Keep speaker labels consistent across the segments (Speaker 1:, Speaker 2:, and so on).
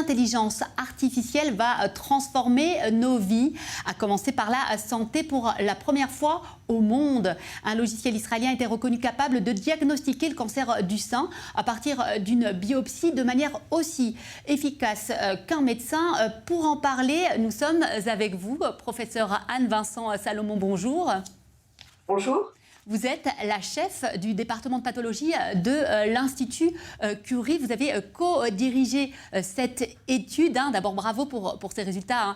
Speaker 1: l'intelligence artificielle va transformer nos vies, à commencer par la santé pour la première fois au monde. Un logiciel israélien a été reconnu capable de diagnostiquer le cancer du sein à partir d'une biopsie de manière aussi efficace qu'un médecin. Pour en parler, nous sommes avec vous, professeur Anne-Vincent Salomon, bonjour.
Speaker 2: Bonjour.
Speaker 1: Vous êtes la chef du département de pathologie de l'Institut Curie. Vous avez co-dirigé cette étude. D'abord, bravo pour ces résultats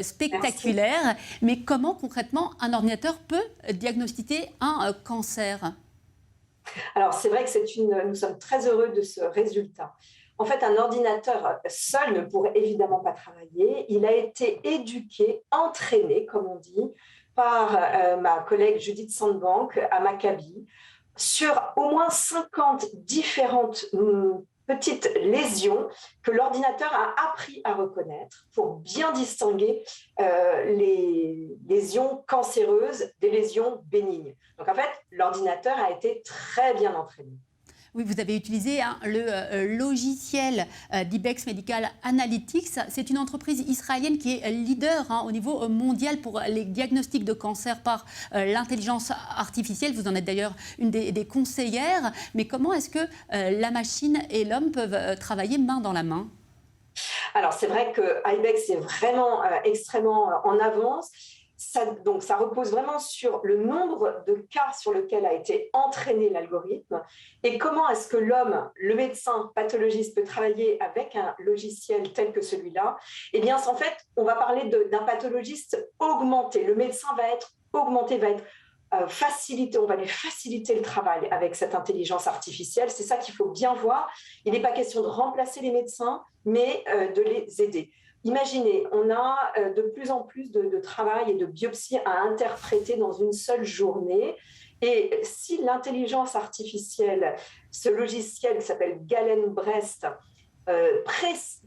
Speaker 1: spectaculaires. Merci. Mais comment, concrètement, un ordinateur peut diagnostiquer un cancer ?
Speaker 2: Alors, c'est vrai que nous sommes très heureux de ce résultat. En fait, un ordinateur seul ne pourrait évidemment pas travailler. Il a été éduqué, entraîné, comme on dit, par ma collègue Judith Sandbank à Maccabi sur au moins 50 différentes petites lésions que l'ordinateur a appris à reconnaître pour bien distinguer les lésions cancéreuses des lésions bénignes. Donc en fait, l'ordinateur a été très bien entraîné.
Speaker 1: Oui, vous avez utilisé le logiciel d'Ibex Medical Analytics. C'est une entreprise israélienne qui est leader au niveau mondial pour les diagnostics de cancer par l'intelligence artificielle. Vous en êtes d'ailleurs une des conseillères. Mais comment est-ce que la machine et l'homme peuvent travailler main dans la main ?
Speaker 2: Alors, c'est vrai que Ibex est vraiment extrêmement en avance. Donc, ça repose vraiment sur le nombre de cas sur lesquels a été entraîné l'algorithme et comment est-ce que l'homme, le médecin pathologiste, peut travailler avec un logiciel tel que celui-là. Eh bien, en fait, on va parler d'un pathologiste augmenté. Le médecin va être augmenté, va être facilité, on va lui faciliter le travail avec cette intelligence artificielle. C'est ça qu'il faut bien voir. Il n'est pas question de remplacer les médecins, mais de les aider. Imaginez, on a de plus en plus de travail et de biopsies à interpréter dans une seule journée. Et si l'intelligence artificielle, ce logiciel qui s'appelle Galen-Brest,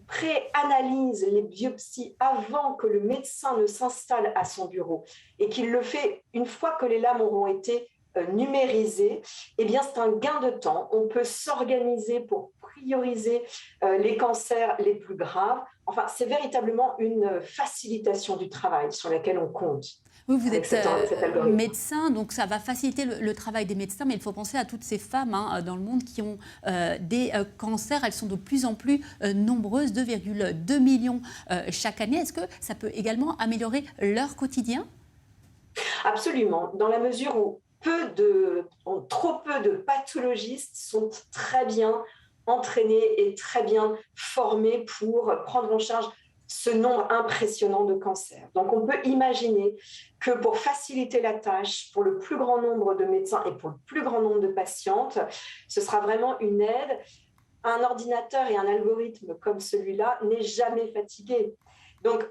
Speaker 2: pré-analyse les biopsies avant que le médecin ne s'installe à son bureau et qu'il le fait une fois que les lames auront été numérisées, eh bien c'est un gain de temps. On peut s'organiser pour prioriser les cancers les plus graves. Enfin, c'est véritablement une facilitation du travail sur laquelle on compte.
Speaker 1: Oui, vous êtes médecin, donc ça va faciliter le travail des médecins, mais il faut penser à toutes ces femmes dans le monde qui ont des cancers. Elles sont de plus en plus nombreuses, 2,2 millions chaque année. Est-ce que ça peut également améliorer leur quotidien ?
Speaker 2: Absolument, dans la mesure où trop peu de pathologistes sont très bien entraînés et très bien formés pour prendre en charge ce nombre impressionnant de cancers. Donc, on peut imaginer que pour faciliter la tâche pour le plus grand nombre de médecins et pour le plus grand nombre de patientes, ce sera vraiment une aide. Un ordinateur et un algorithme comme celui-là n'est jamais fatigué. Donc,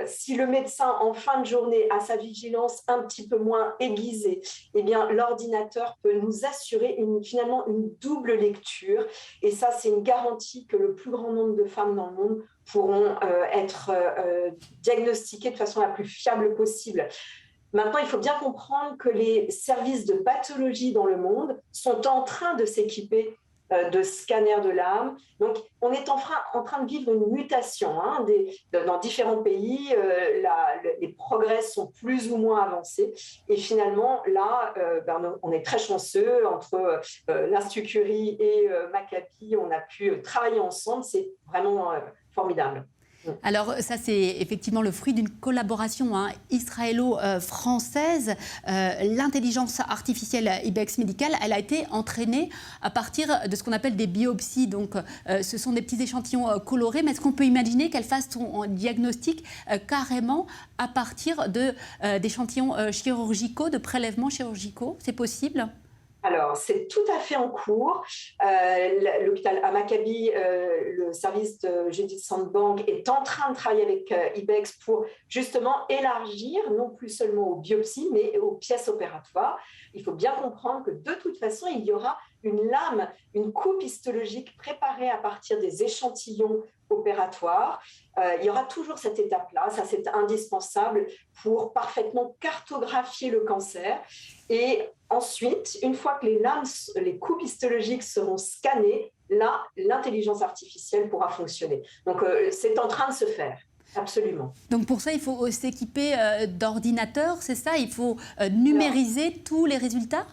Speaker 2: si le médecin, en fin de journée, a sa vigilance un petit peu moins aiguisée, eh bien, l'ordinateur peut nous assurer finalement une double lecture. Et ça, c'est une garantie que le plus grand nombre de femmes dans le monde pourront être diagnostiquées de façon la plus fiable possible. Maintenant, il faut bien comprendre que les services de pathologie dans le monde sont en train de s'équiper de scanners de l'âme. Donc, on est en train de vivre une mutation dans différents pays. Les progrès sont plus ou moins avancés. Et finalement, là, on est très chanceux. Entre l'Institut Curie et Maccabi, on a pu travailler ensemble. C'est vraiment formidable.
Speaker 1: Alors ça, c'est effectivement le fruit d'une collaboration israélo-française. L'intelligence artificielle Ibex Medical, elle a été entraînée à partir de ce qu'on appelle des biopsies. Donc ce sont des petits échantillons colorés, mais est-ce qu'on peut imaginer qu'elle fasse son diagnostic carrément à partir d'échantillons chirurgicaux, de prélèvements chirurgicaux ? C'est possible ?
Speaker 2: Alors, c'est tout à fait en cours. L'hôpital à Maccabi, le service de Judith Sandbank est en train de travailler avec Ibex pour justement élargir, non plus seulement aux biopsies, mais aux pièces opératoires. Il faut bien comprendre que de toute façon, il y aura une lame, une coupe histologique préparée à partir des échantillons opératoire. Il y aura toujours cette étape-là, ça c'est indispensable pour parfaitement cartographier le cancer. Et ensuite, une fois que les coupes histologiques seront scannées, là, l'intelligence artificielle pourra fonctionner. Donc, c'est en train de se faire. Absolument.
Speaker 1: Donc pour ça, il faut s'équiper d'ordinateurs, c'est ça? Il faut numériser tous les résultats?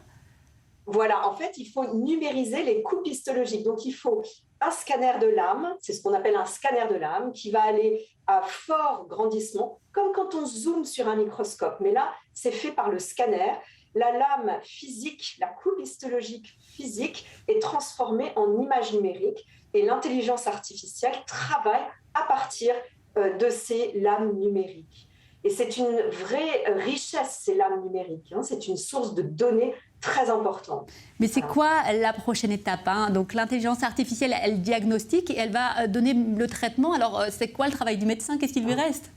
Speaker 2: Voilà, en fait, il faut numériser les coupes histologiques. Donc, il faut un scanner de l'âme, c'est ce qu'on appelle un scanner de l'âme, qui va aller à fort grandissement, comme quand on zoome sur un microscope. Mais là, c'est fait par le scanner. La lame physique, la coupe histologique physique est transformée en image numérique et l'intelligence artificielle travaille à partir de ces lames numériques. Et c'est une vraie richesse, ces lames numériques. C'est une source de données très importante.
Speaker 1: Mais c'est quoi la prochaine étape, hein? Donc l'intelligence artificielle, elle diagnostique et elle va donner le traitement. Alors c'est quoi le travail du médecin? Qu'est-ce qu'il lui reste?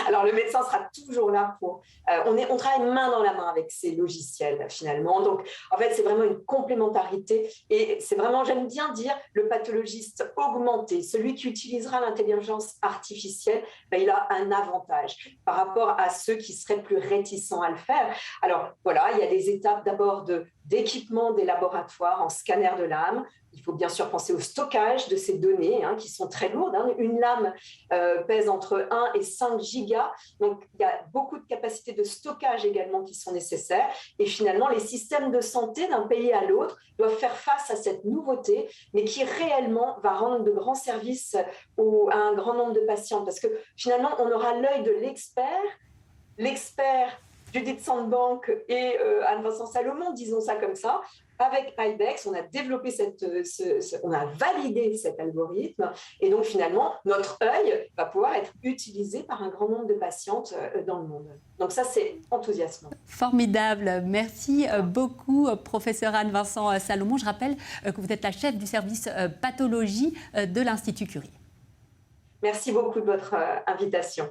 Speaker 2: Alors, le médecin sera toujours là pour... on travaille main dans la main avec ces logiciels, finalement. Donc, en fait, c'est vraiment une complémentarité. Et c'est vraiment, j'aime bien dire, le pathologiste augmenté, celui qui utilisera l'intelligence artificielle, il a un avantage par rapport à ceux qui seraient plus réticents à le faire. Alors, voilà, il y a des étapes d'abord d'équipement des laboratoires en scanner de l'âme. Il faut bien sûr penser au stockage de ces données qui sont très lourdes. Une lame pèse entre 1 et 5 gigas. Donc, il y a beaucoup de capacités de stockage également qui sont nécessaires. Et finalement, les systèmes de santé d'un pays à l'autre doivent faire face à cette nouveauté, mais qui réellement va rendre de grands services à un grand nombre de patients. Parce que finalement, on aura l'œil de l'expert Judith Sandbank et Anne-Vincent Salomon, disons ça comme ça. Avec IBEX, on a développé on a validé cet algorithme et donc finalement, notre œil va pouvoir être utilisé par un grand nombre de patientes dans le monde. Donc ça, c'est enthousiasmant.
Speaker 1: Formidable. Merci beaucoup, professeur Anne-Vincent Salomon. Je rappelle que vous êtes la chef du service pathologie de l'Institut Curie.
Speaker 2: Merci beaucoup de votre invitation.